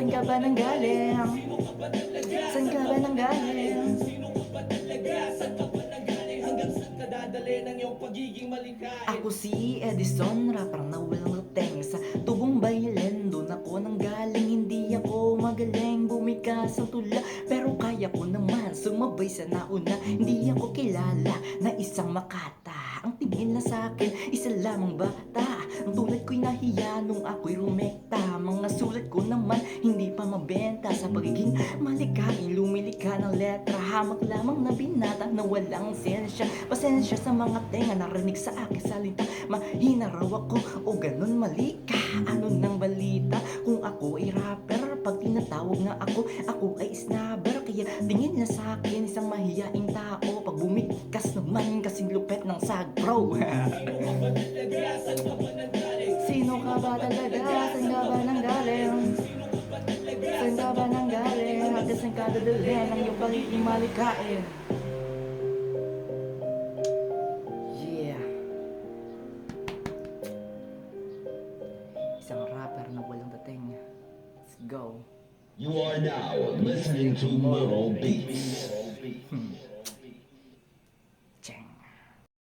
Saan ka ba nanggaling? Saan ka ba nanggaling? Ako si Edison, rapper na walang luteng. Sa tubong bayan, doon ako nanggaling. Hindi ako magaling bumigkas ang tula, pero kaya ko naman sumabay sa nauna. Hindi ako kilala na isang makata. Ang tingin na sa'kin, isa lamang bata. Ang tulad ko'y nahiya nung ako'y rumekta. Mga sulat ko naman, hindi pa mabenta. Sa pagiging malikain, lumilika ng letra. Hamak lamang na binata na walang sensya. Pasensya sa mga tenga, narinig sa aking salita. Mahina raw ako o ganun mali ka. Ano nang balita kung ako ay rapper? Pag tinatawag nga ako ay snabber. Kaya tingin na sa akin isang mahiyaing tao. Pag bumikas naman kasing lupet ng sag bro. Sino ka ba talaga? Saan ka ba nanggaling? Saan ka ba nanggaling? Hanggang saan ka dadalhin ang iyong pagiging malikain? Yeah. Isang rapper na walang dating. Let's go. You are now listening to Moral Beats.